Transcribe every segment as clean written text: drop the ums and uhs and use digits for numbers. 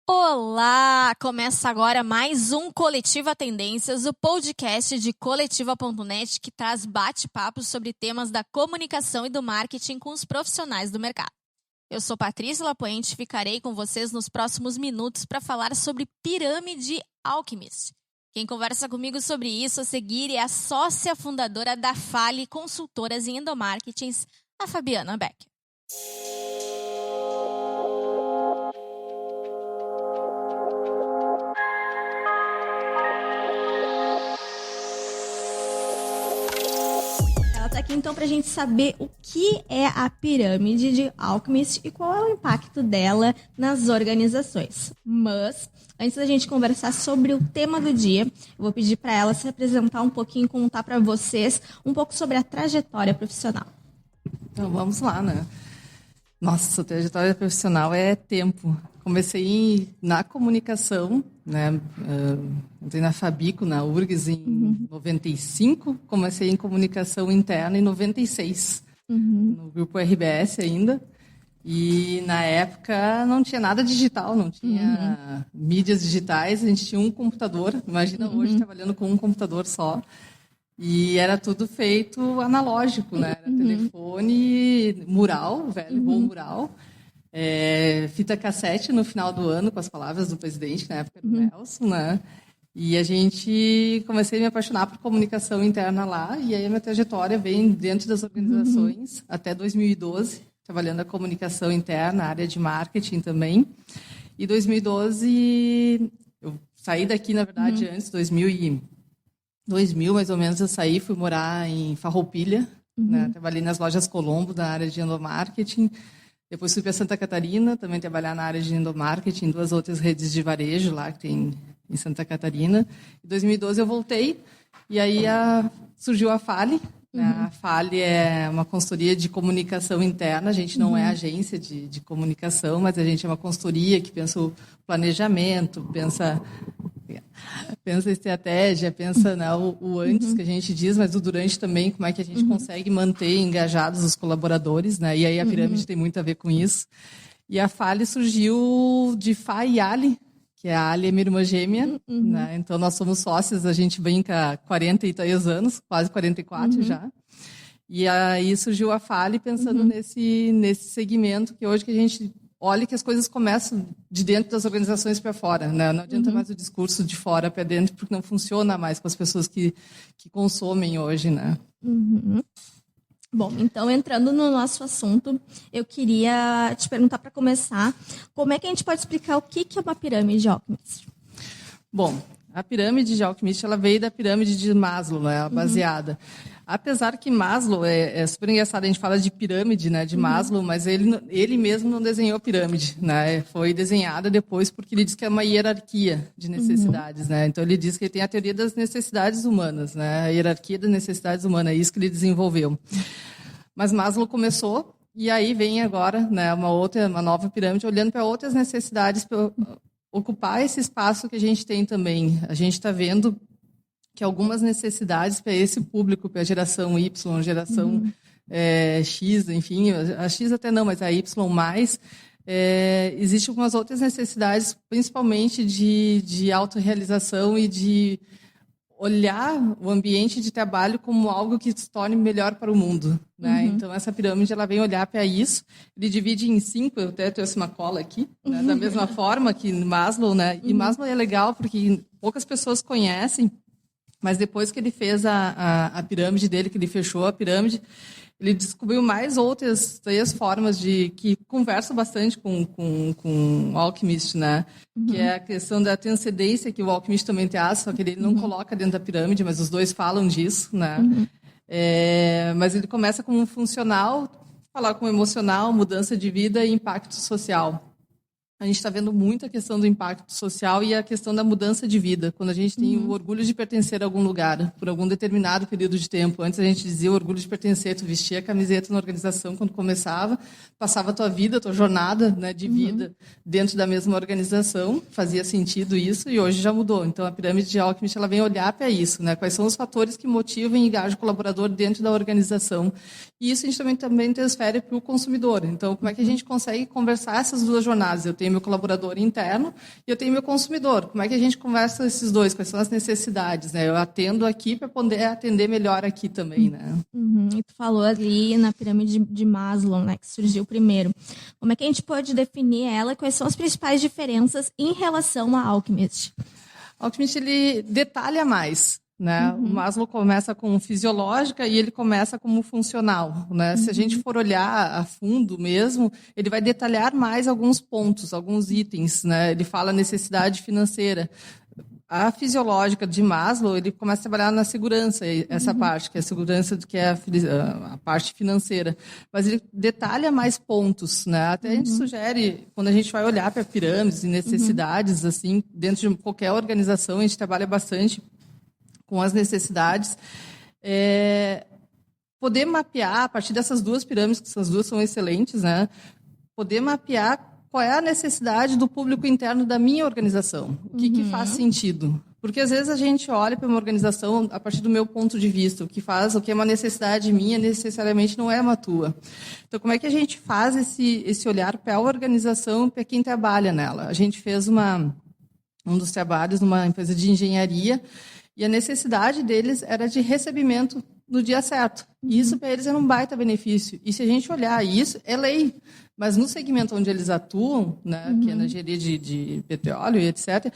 Olá! Começa agora mais um Coletiva Tendências, o podcast de coletiva.net que traz bate-papos sobre temas da comunicação e do marketing com os profissionais do mercado. Eu sou Patrícia Lapoente e ficarei com vocês nos próximos minutos para falar sobre Pirâmide Alchemist. Quem conversa comigo sobre isso a seguir é a sócia fundadora da Fale Consultoras em Endomarketings, a Fabiana Becker. Aqui então para a gente saber o que é a pirâmide de Alchemist e qual é o impacto dela nas organizações. Mas, antes da gente conversar sobre o tema do dia, eu vou pedir para ela se apresentar um pouquinho e contar para vocês um pouco sobre a trajetória profissional. Então, vamos lá, né? Nossa, a trajetória profissional é tempo. Comecei na comunicação, né? Entrei na Fabico, na URGS, em 95. Comecei em comunicação interna em 96, no grupo RBS ainda. E, na época, não tinha nada digital, não tinha mídias digitais. A gente tinha um computador. Imagina hoje trabalhando com um computador só. E era tudo feito analógico, né? Era telefone, mural, velho, bom mural. Fita cassete no final do ano com as palavras do presidente, que na época era o Nelson, né? E comecei a me apaixonar por comunicação interna lá, e aí a minha trajetória vem dentro das organizações até 2012, trabalhando a comunicação interna, a área de marketing também. E 2012, eu saí daqui, na verdade, antes, 2000 mais ou menos, eu saí, fui morar em Farroupilha, né? Trabalhei nas lojas Colombo, na área de endomarketing. Depois fui para Santa Catarina, também trabalhar na área de endomarketing, 2 outras redes de varejo lá que tem em Santa Catarina. Em 2012 eu voltei, e aí surgiu a Fale. Né? A Fale é uma consultoria de comunicação interna, a gente não é agência de comunicação, mas a gente é uma consultoria que pensa o planejamento, pensa estratégia, pensa, né, o antes que a gente diz, mas o durante também, como é que a gente consegue manter engajados os colaboradores, né? E aí a pirâmide tem muito a ver com isso. E a Fale surgiu de Fá e Ali, que a Ali é minha irmã gêmea, né? Então nós somos sócios, a gente brinca há 43 anos, quase 44 já. E aí surgiu a Fale pensando nesse segmento que hoje que a gente olha que as coisas começam de dentro das organizações para fora, né? Não adianta mais o discurso de fora para dentro, porque não funciona mais com as pessoas que consomem hoje, né? Bom, então, entrando no nosso assunto, eu queria te perguntar, para começar, como é que a gente pode explicar o que é uma pirâmide de Alchemist? Bom, a pirâmide de Alchemist, ela veio da pirâmide de Maslow, né? Baseada. Apesar que Maslow é super engraçado, a gente fala de pirâmide, né, de Maslow, mas ele mesmo não desenhou pirâmide, né? Foi desenhada depois porque ele diz que é uma hierarquia de necessidades, né? Então ele diz que ele tem a teoria das necessidades humanas, né? A hierarquia das necessidades humanas, é isso que ele desenvolveu. Mas Maslow começou, e aí vem agora, né, uma nova pirâmide olhando para outras necessidades para ocupar esse espaço que a gente tem também. A gente está vendo que algumas necessidades para esse público, para a geração Y, geração X, enfim, a X até não, mas a Y+, existem algumas outras necessidades, principalmente de autorrealização e de olhar o ambiente de trabalho como algo que se torne melhor para o mundo, né? Então, essa pirâmide, ela vem olhar para isso. Ele divide em 5, eu até trouxe uma cola aqui, né? Da mesma forma que Maslow, né? E Maslow é legal porque poucas pessoas conhecem, mas depois que ele fez a pirâmide dele, que ele fechou a pirâmide, ele descobriu mais outras 3 formas que conversam bastante com o Alchemist, né? Que é a questão da transcendência, que o Alchemist também traz, só que ele não coloca dentro da pirâmide, mas os dois falam disso, né? Mas ele começa com um funcional, falar com emocional, mudança de vida e impacto social. A gente está vendo muito a questão do impacto social e a questão da mudança de vida. Quando a gente tem o orgulho de pertencer a algum lugar, por algum determinado período de tempo. Antes a gente dizia o orgulho de pertencer, tu vestia a camiseta na organização quando começava, passava a tua vida, a tua jornada, né, de vida dentro da mesma organização, fazia sentido isso, e hoje já mudou. Então a pirâmide de Alchemist, ela vem olhar para isso, né? Quais são os fatores que motivam e engajam o colaborador dentro da organização. E isso a gente também transfere para o consumidor. Então, como é que a gente consegue conversar essas duas jornadas? Eu tenho meu colaborador interno e eu tenho meu consumidor. Como é que a gente conversa esses dois? Quais são as necessidades, né? Eu atendo aqui para poder atender melhor aqui também, né? E tu falou ali na pirâmide de Maslow, né, que surgiu primeiro. Como é que a gente pode definir ela? Quais são as principais diferenças em relação à Alchemist? O Alchemist, ele detalha mais, né? O Maslow começa com fisiológica e ele começa como funcional, né? Se a gente for olhar a fundo mesmo, ele vai detalhar mais alguns pontos, alguns itens, né? Ele fala necessidade financeira. A fisiológica de Maslow, ele começa a trabalhar na segurança, essa parte, que é a segurança do que é a parte financeira. Mas ele detalha mais pontos, né? Até a gente sugere, quando a gente vai olhar para pirâmides e necessidades, assim, dentro de qualquer organização, a gente trabalha bastante com as necessidades. Poder mapear, a partir dessas duas pirâmides, que essas duas são excelentes, né? Poder mapear qual é a necessidade do público interno da minha organização. O que faz sentido? Porque, às vezes, a gente olha para uma organização a partir do meu ponto de vista. O que é uma necessidade minha, necessariamente não é uma tua. Então, como é que a gente faz esse olhar para a organização, para quem trabalha nela? A gente fez um dos trabalhos numa empresa de engenharia e a necessidade deles era de recebimento no dia certo. E isso, para eles, era um baita benefício. E se a gente olhar isso, é lei. Mas no segmento onde eles atuam, né, que é na engenharia de petróleo e etc.,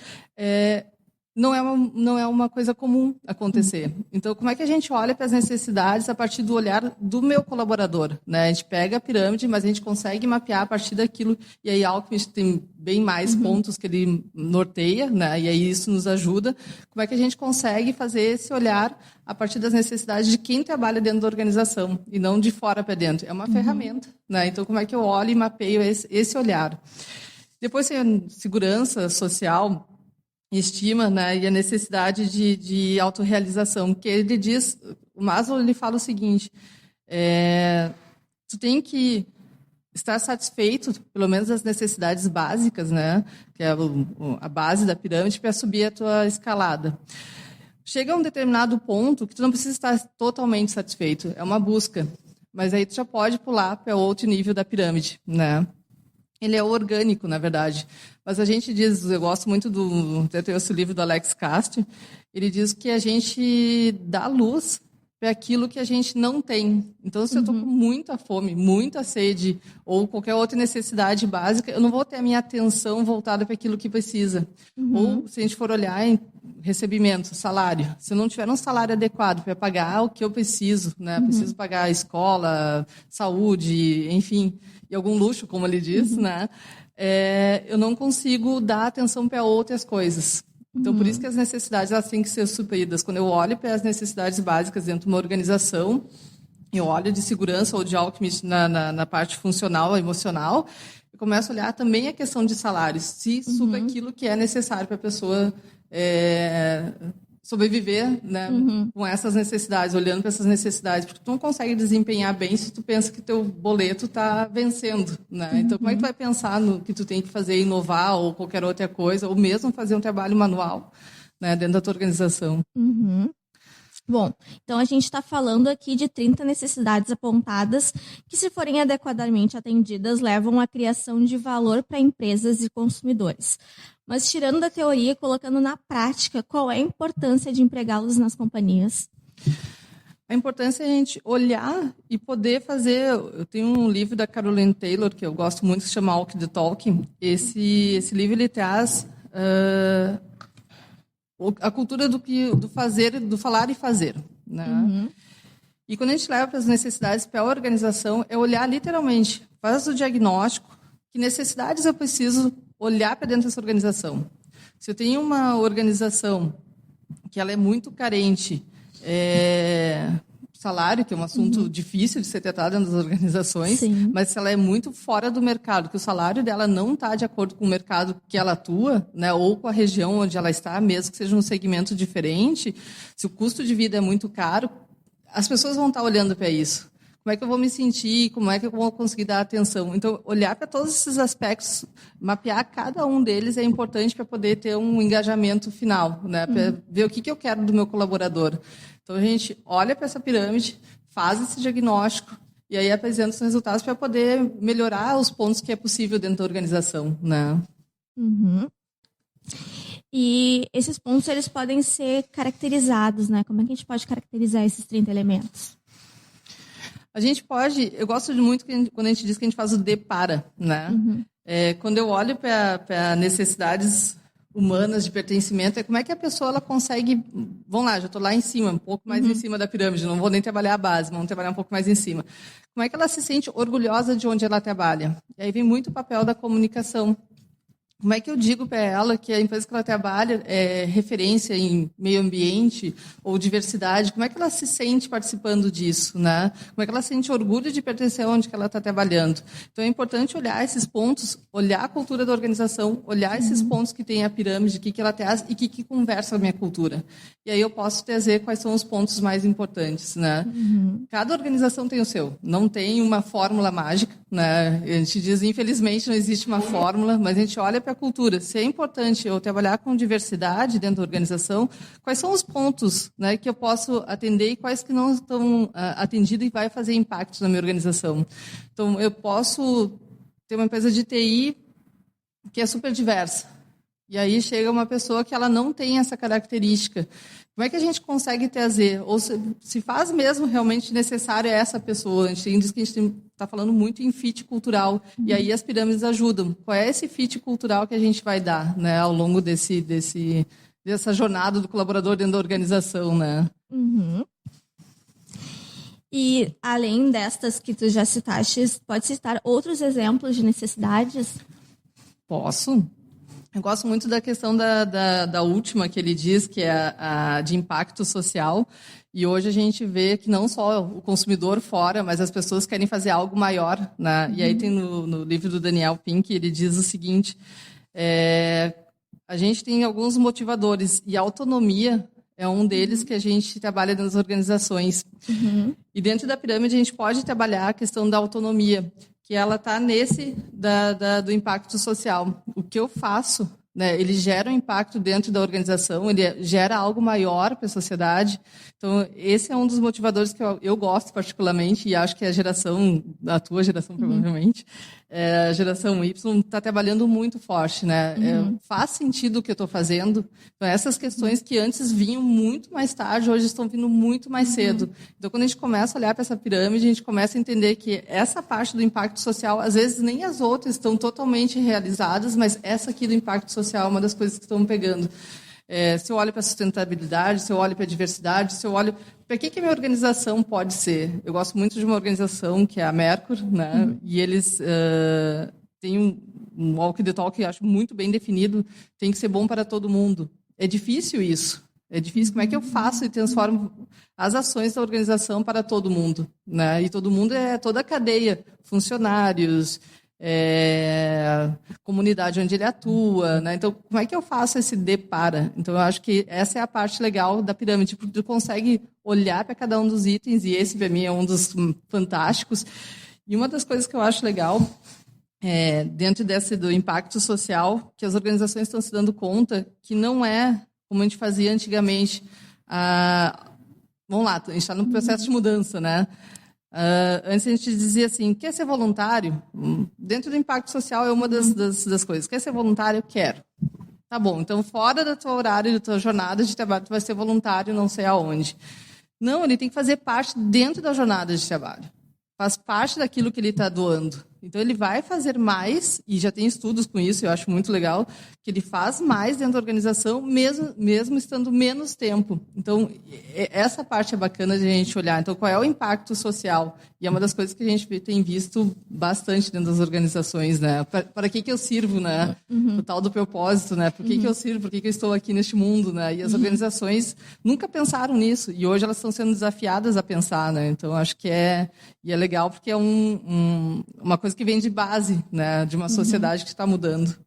não é uma coisa comum acontecer. Então, como é que a gente olha para as necessidades a partir do olhar do meu colaborador? Né? A gente pega a pirâmide, mas a gente consegue mapear a partir daquilo. E aí, Alchemist tem bem mais pontos que ele norteia, né? E aí isso nos ajuda. Como é que a gente consegue fazer esse olhar a partir das necessidades de quem trabalha dentro da organização e não de fora para dentro? É uma ferramenta. Né? Então, como é que eu olho e mapeio esse olhar? Depois, tem a segurança social, estima, né, e a necessidade de autorrealização, que ele diz, o Maslow ele fala o seguinte, tu tem que estar satisfeito, pelo menos das necessidades básicas, né, que é a base da pirâmide, para subir a tua escalada. Chega a um determinado ponto que tu não precisa estar totalmente satisfeito, é uma busca, mas aí tu já pode pular para outro nível da pirâmide, né. Ele é orgânico, na verdade. Mas a gente diz, eu gosto muito até tem esse livro do Alex Castro, ele diz que a gente dá luz para aquilo que a gente não tem. Então, se eu estou com muita fome, muita sede, ou qualquer outra necessidade básica, eu não vou ter a minha atenção voltada para aquilo que precisa. Ou, se a gente for olhar em recebimento, salário, se eu não tiver um salário adequado para pagar o que eu preciso, né? Preciso pagar a escola, saúde, enfim, e algum luxo, como ele diz, né? Eu não consigo dar atenção para outras coisas. Então, por isso que as necessidades elas têm que ser supridas. Quando eu olho para as necessidades básicas dentro de uma organização, eu olho de segurança ou de Alchemist na parte funcional, emocional, eu começo a olhar também a questão de salários, se supre aquilo que é necessário para a pessoa sobreviver, né, com essas necessidades, olhando para essas necessidades, porque tu não consegue desempenhar bem se tu pensa que teu boleto está vencendo, né? Então, como é que tu vai pensar no que tu tem que fazer, inovar ou qualquer outra coisa, ou mesmo fazer um trabalho manual, né, dentro da tua organização? Bom, então a gente está falando aqui de 30 necessidades apontadas que, se forem adequadamente atendidas, levam à criação de valor para empresas e consumidores. Mas, tirando da teoria e colocando na prática, qual é a importância de empregá-los nas companhias? A importância é a gente olhar e poder fazer... Eu tenho um livro da Caroline Taylor, que eu gosto muito, que se chama Walk the Talk. Esse livro ele traz a cultura do fazer, do falar e fazer, né? E quando a gente leva para as necessidades para a organização, é olhar literalmente, faz o diagnóstico, que necessidades eu preciso olhar para dentro dessa organização. Se eu tenho uma organização que ela é muito carente, salário, que é um assunto difícil de ser tratado nas organizações, mas se ela é muito fora do mercado, que o salário dela não está de acordo com o mercado que ela atua, né, ou com a região onde ela está, mesmo que seja um segmento diferente, se o custo de vida é muito caro, as pessoas vão estar olhando para isso. Como é que eu vou me sentir? Como é que eu vou conseguir dar atenção? Então, olhar para todos esses aspectos, mapear cada um deles é importante para poder ter um engajamento final, né? Para ver o que eu quero do meu colaborador. Então, a gente olha para essa pirâmide, faz esse diagnóstico e aí apresenta os resultados para poder melhorar os pontos que é possível dentro da organização, né? Uhum. E esses pontos, eles podem ser caracterizados, né? Como é que a gente pode caracterizar esses 30 elementos? A gente pode, eu gosto muito quando a gente diz que a gente faz o de-para, né? Uhum. Quando eu olho para necessidades humanas de pertencimento, é como é que a pessoa ela consegue, vamos lá, já estou lá em cima, um pouco mais em cima da pirâmide, não vou nem trabalhar a base, vamos trabalhar um pouco mais em cima. Como é que ela se sente orgulhosa de onde ela trabalha? E aí vem muito o papel da comunicação. Como é que eu digo para ela que a empresa que ela trabalha é referência em meio ambiente ou diversidade? Como é que ela se sente participando disso, né? Como é que ela sente orgulho de pertencer onde que ela está trabalhando? Então é importante olhar esses pontos, olhar a cultura da organização, olhar esses pontos que tem a pirâmide, o que ela traz e o que conversa com a minha cultura. E aí eu posso trazer quais são os pontos mais importantes, né? Cada organização tem o seu, não tem uma fórmula mágica, né? A gente diz, infelizmente, não existe uma fórmula, mas a gente olha para a cultura. Se é importante eu trabalhar com diversidade dentro da organização, quais são os pontos, né, que eu posso atender e quais que não estão atendidos e vai fazer impacto na minha organização? Então, eu posso ter uma empresa de TI que é super diversa. E aí chega uma pessoa que ela não tem essa característica. Como é que a gente consegue trazer? Ou se faz mesmo realmente necessário essa pessoa? A gente diz que a gente está falando muito em fit cultural, e aí as pirâmides ajudam. Qual é esse fit cultural que a gente vai dar, né, ao longo dessa jornada do colaborador dentro da organização, né? Uhum. E, além destas que tu já citaste, pode citar outros exemplos de necessidades? Posso? Eu gosto muito da questão da última que ele diz, que é a de impacto social. E hoje a gente vê que não só o consumidor fora, mas as pessoas querem fazer algo maior, né? E aí tem no livro do Daniel Pink, ele diz o seguinte, a gente tem alguns motivadores e a autonomia é um deles que a gente trabalha nas organizações. E dentro da pirâmide a gente pode trabalhar a questão da autonomia, que ela está do impacto social. O que eu faço, né, ele gera um impacto dentro da organização, ele gera algo maior para a sociedade. Então, esse é um dos motivadores que eu gosto particularmente, e acho que a tua geração provavelmente, a geração Y, está trabalhando muito forte, né? Faz sentido o que eu estou fazendo. Então, essas questões que antes vinham muito mais tarde, hoje estão vindo muito mais cedo. Então, quando a gente começa a olhar para essa pirâmide, a gente começa a entender que essa parte do impacto social, às vezes nem as outras estão totalmente realizadas, mas essa aqui do impacto social é uma das coisas que estão pegando. Se eu olho para a sustentabilidade, se eu olho para a diversidade, se eu olho para que a minha organização pode ser. Eu gosto muito de uma organização que é a Mercur, né? E eles têm um walk the talk que eu acho muito bem definido, tem que ser bom para todo mundo. É difícil isso. É difícil. Como é que eu faço e transformo as ações da organização para todo mundo, né? E todo mundo é toda a cadeia, funcionários, comunidade onde ele atua, né? Então, como é que eu faço esse de-para? Então, eu acho que essa é a parte legal da pirâmide, porque tu consegue olhar para cada um dos itens, e esse, para mim, é um dos fantásticos. E uma das coisas que eu acho legal, dentro do impacto social, que as organizações estão se dando conta que não é como a gente fazia antigamente. Vamos lá, a gente está no processo de mudança, né? Antes a gente dizia assim, quer ser voluntário? Dentro do impacto social é uma das coisas. Quer ser voluntário? Quero. Tá bom, então fora do teu horário, da tua jornada de trabalho, tu vai ser voluntário não sei aonde. Não, ele tem que fazer parte dentro da jornada de trabalho. Faz parte daquilo que ele está doando. Então, ele vai fazer mais, e já tem estudos com isso, eu acho muito legal, que ele faz mais dentro da organização, mesmo estando menos tempo. Então, essa parte é bacana de a gente olhar. Então, qual é o impacto social? E é uma das coisas que a gente tem visto bastante dentro das organizações, né? Para que eu sirvo, né? O tal do propósito, né? Por que eu sirvo? Por que eu estou aqui neste mundo, né? E as organizações nunca pensaram nisso, e hoje elas estão sendo desafiadas a pensar, né? Então, acho que é legal, porque é uma coisa que vem de base, né, de uma sociedade que está mudando.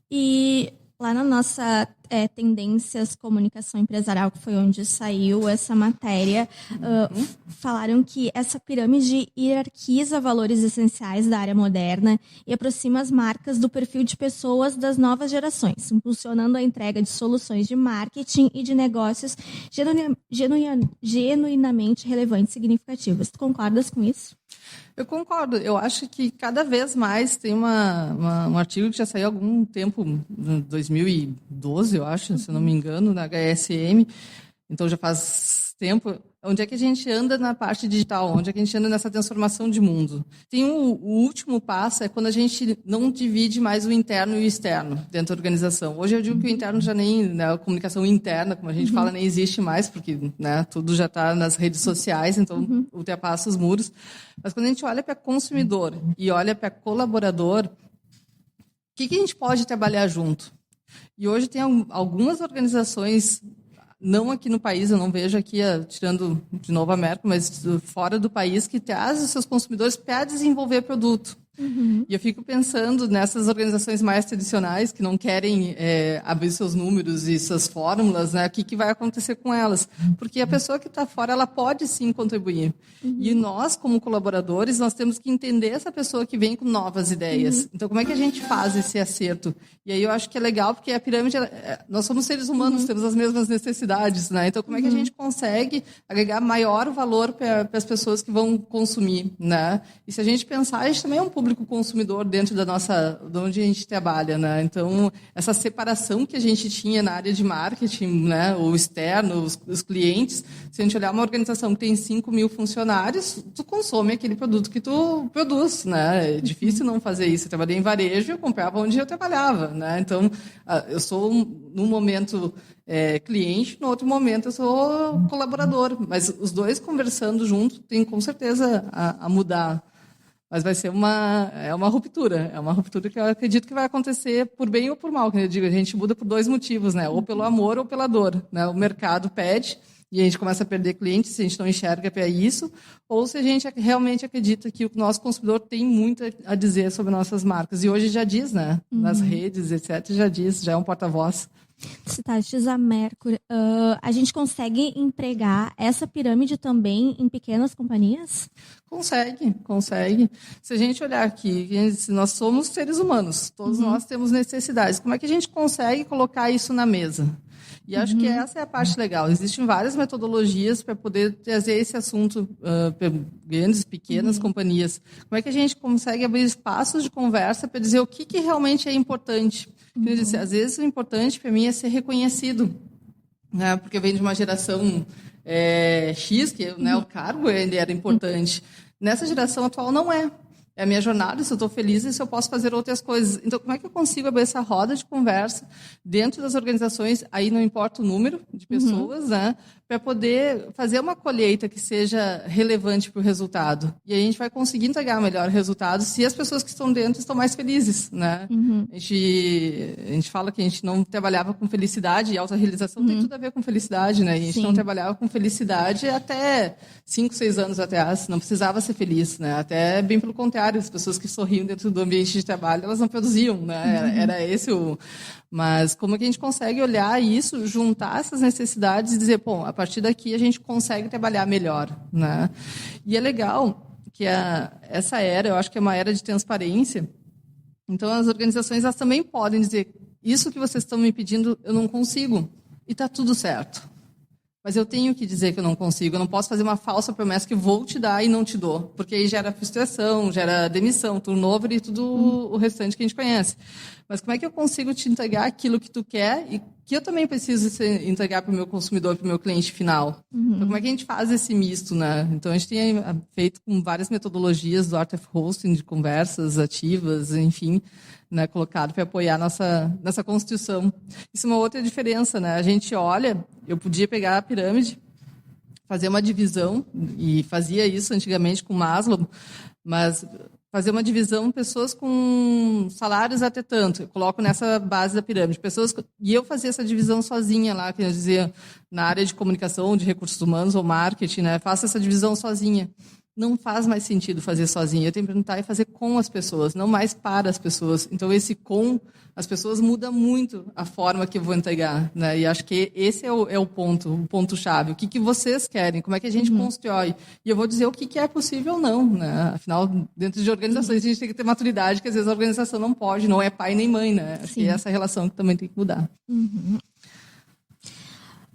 E lá na nossa Tendências Comunicação Empresarial, que foi onde saiu essa matéria, falaram que essa pirâmide hierarquiza valores essenciais da área moderna e aproxima as marcas do perfil de pessoas das novas gerações, impulsionando a entrega de soluções de marketing e de negócios genuinamente relevantes e significativas. Tu concordas com isso? Eu concordo. Eu acho que cada vez mais tem um artigo que já saiu há algum tempo, em 2012, eu acho, se eu não me engano, na HSM. Então já faz tempo. Onde é que a gente anda na parte digital? Onde é que a gente anda nessa transformação de mundo? Tem o último passo, é quando a gente não divide mais o interno e o externo dentro da organização. Hoje eu digo que o interno já nem, né, a comunicação interna, como a gente fala, nem existe mais, porque, né, tudo já está nas redes sociais, então ultrapassa os muros. Mas quando a gente olha para consumidor e olha para colaborador, o que a gente pode trabalhar junto? E hoje tem algumas organizações, não aqui no país, eu não vejo aqui, tirando de novo a América, mas fora do país, que traz os seus consumidores para desenvolver produto. E eu fico pensando nessas organizações mais tradicionais que não querem abrir seus números e suas fórmulas, né? O que vai acontecer com elas? Porque a pessoa que está fora, ela pode sim contribuir. E nós, como colaboradores, nós temos que entender essa pessoa que vem com novas ideias. Então, como é que a gente faz esse acerto? E aí eu acho que é legal, porque a pirâmide, nós somos seres humanos, temos as mesmas necessidades, né? Então, como é que a gente consegue agregar maior valor para as pessoas que vão consumir, né? E se a gente pensar, a gente também é um público consumidor dentro de onde a gente trabalha, né? Então, essa separação que a gente tinha na área de marketing, né, o externo, os clientes, se a gente olhar uma organização que tem 5.000 funcionários, tu consome aquele produto que tu produz, né? É difícil não fazer isso. Eu trabalhei em varejo, eu comprava onde eu trabalhava, né? Então, eu sou, num momento, cliente, no outro momento eu sou colaborador, mas os dois conversando junto tem com certeza a mudar. Mas vai ser uma ruptura. É uma ruptura que eu acredito que vai acontecer por bem ou por mal. Eu digo, a gente muda por dois motivos, né? Ou pelo amor ou pela dor, né? O mercado pede e a gente começa a perder clientes se a gente não enxerga para isso, ou se a gente realmente acredita que o nosso consumidor tem muito a dizer sobre nossas marcas. E hoje já diz, né? Nas redes, etc., já diz, já é um porta-voz. Citaste a Mercury. A gente consegue empregar essa pirâmide também em pequenas companhias? Consegue. Se a gente olhar aqui, nós somos seres humanos, todos nós temos necessidades. Como é que a gente consegue colocar isso na mesa? E acho que essa é a parte legal. Existem várias metodologias para poder trazer esse assunto para grandes, pequenas companhias. Como é que a gente consegue abrir espaços de conversa para dizer o que realmente é importante? Eu disse, às vezes o importante para mim é ser reconhecido, né? Porque eu venho de uma geração X, que né, o cargo ainda era importante. Nessa geração atual não é. É a minha jornada, se eu estou feliz e se eu posso fazer outras coisas. Então, como é que eu consigo abrir essa roda de conversa dentro das organizações, aí não importa o número de pessoas, né, para poder fazer uma colheita que seja relevante para o resultado. E aí a gente vai conseguir entregar melhor resultado se as pessoas que estão dentro estão mais felizes, né? A gente fala que a gente não trabalhava com felicidade, e autorrealização tem tudo a ver com felicidade, né? E a gente não trabalhava com felicidade até 5, 6 anos atrás, não precisava ser feliz, né? Até bem pelo contrário, as pessoas que sorriam dentro do ambiente de trabalho, elas não produziam, né? Era esse o... Mas como é que a gente consegue olhar isso, juntar essas necessidades e dizer, bom, a partir daqui a gente consegue trabalhar melhor, né? E é legal que essa era, eu acho que é uma era de transparência. Então, as organizações elas também podem dizer, isso que vocês estão me pedindo, eu não consigo. E está tudo certo. Mas eu tenho que dizer que eu não consigo. Eu não posso fazer uma falsa promessa que vou te dar e não te dou. Porque aí gera frustração, gera demissão, turnover e tudo o restante que a gente conhece. Mas como é que eu consigo te entregar aquilo que tu quer e que eu também preciso entregar para o meu consumidor, para o meu cliente final? Então, como é que a gente faz esse misto, né? Então, a gente tem feito com várias metodologias do Art of Hosting, de conversas ativas, enfim, né, colocado para apoiar nessa construção. Isso é uma outra diferença, né? A gente olha, eu podia pegar a pirâmide, fazer uma divisão, e fazia isso antigamente com Maslow, mas fazer uma divisão, pessoas com salários até tanto, eu coloco nessa base da pirâmide, e eu fazia essa divisão sozinha lá, que eu dizia, na área de comunicação, de recursos humanos ou marketing, né, faço essa divisão sozinha. não faz mais sentido fazer sozinho. Eu tenho que perguntar e fazer com as pessoas, não mais para as pessoas. Então, esse com as pessoas muda muito a forma que eu vou entregar, né? E acho que esse é o ponto-chave. O que vocês querem? Como é que a gente constrói? E eu vou dizer o que é possível ou não, né? Afinal, dentro de organizações, a gente tem que ter maturidade, que às vezes a organização não pode, não é pai nem mãe, né? Acho que é essa relação que também tem que mudar.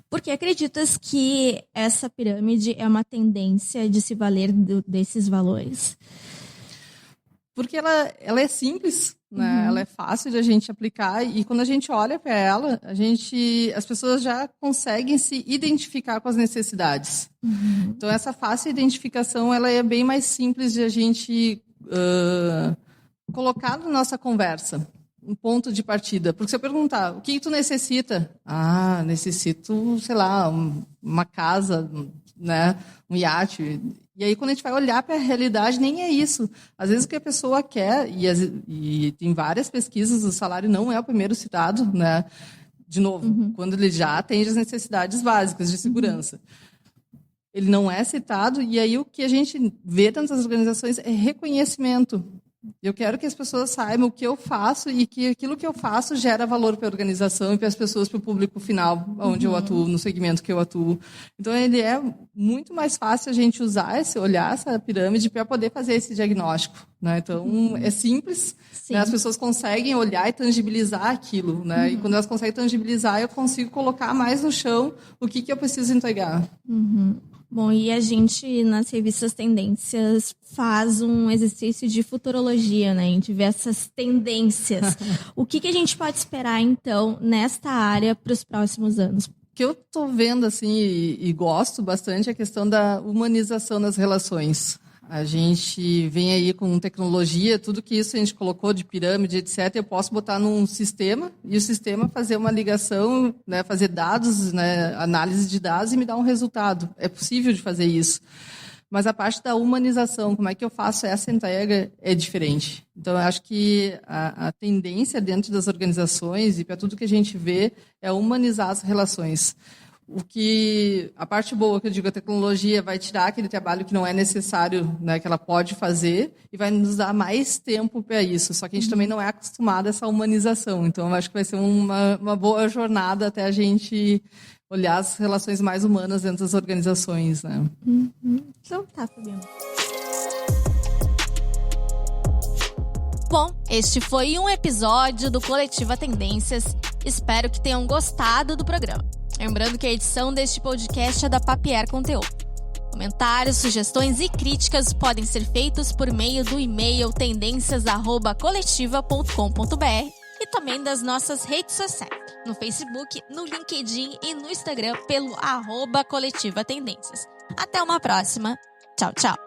Por que acreditas que essa pirâmide é uma tendência de se valer desses valores? Porque ela é simples, né? Ela é fácil de a gente aplicar e quando a gente olha para ela, as pessoas já conseguem se identificar com as necessidades. Então, essa fácil identificação, ela é bem mais simples de a gente colocar na nossa conversa. Um ponto de partida. Porque se eu perguntar, o que tu necessita? Ah, necessito, sei lá, uma casa, né? Um iate. E aí, quando a gente vai olhar para a realidade, nem é isso. Às vezes, o que a pessoa quer, e tem várias pesquisas, o salário não é o primeiro citado, né? De novo, quando ele já atende as necessidades básicas de segurança. Ele não é citado, e aí o que a gente vê dentro das organizações é reconhecimento. Eu quero que as pessoas saibam o que eu faço e que aquilo que eu faço gera valor para a organização e para as pessoas, para o público final, onde eu atuo, no segmento que eu atuo. Então, ele é muito mais fácil a gente usar olhar essa pirâmide para poder fazer esse diagnóstico, né? Então, é simples, né? As pessoas conseguem olhar e tangibilizar aquilo, né? E quando elas conseguem tangibilizar, eu consigo colocar mais no chão o que eu preciso entregar. Bom, e a gente, nas revistas Tendências, faz um exercício de futurologia, né? A gente vê essas tendências. O que a gente pode esperar, então, nesta área para os próximos anos? O que eu estou vendo, assim, e gosto bastante é a questão da humanização das relações. A gente vem aí com tecnologia, tudo que isso a gente colocou de pirâmide, etc. Eu posso botar num sistema e o sistema fazer uma ligação, né, fazer dados, né, análise de dados e me dar um resultado. É possível de fazer isso. Mas a parte da humanização, como é que eu faço essa entrega, é diferente. Então, eu acho que a tendência dentro das organizações e para tudo que a gente vê é humanizar as relações. A parte boa que eu digo, a tecnologia vai tirar aquele trabalho que não é necessário, né, que ela pode fazer e vai nos dar mais tempo para isso. Só que a gente também não é acostumado a essa humanização. Então, eu acho que vai ser uma boa jornada até a gente olhar as relações mais humanas dentro das organizações, né? Então tá, Fabiana. Bom, este foi um episódio do Coletiva Tendências. Espero que tenham gostado do programa. Lembrando que a edição deste podcast é da Papier Conteúdo. Comentários, sugestões e críticas podem ser feitos por meio do e-mail tendências@coletiva.com.br e também das nossas redes sociais, no Facebook, no LinkedIn e no Instagram pelo @Coletiva Tendências. Até uma próxima. Tchau, tchau.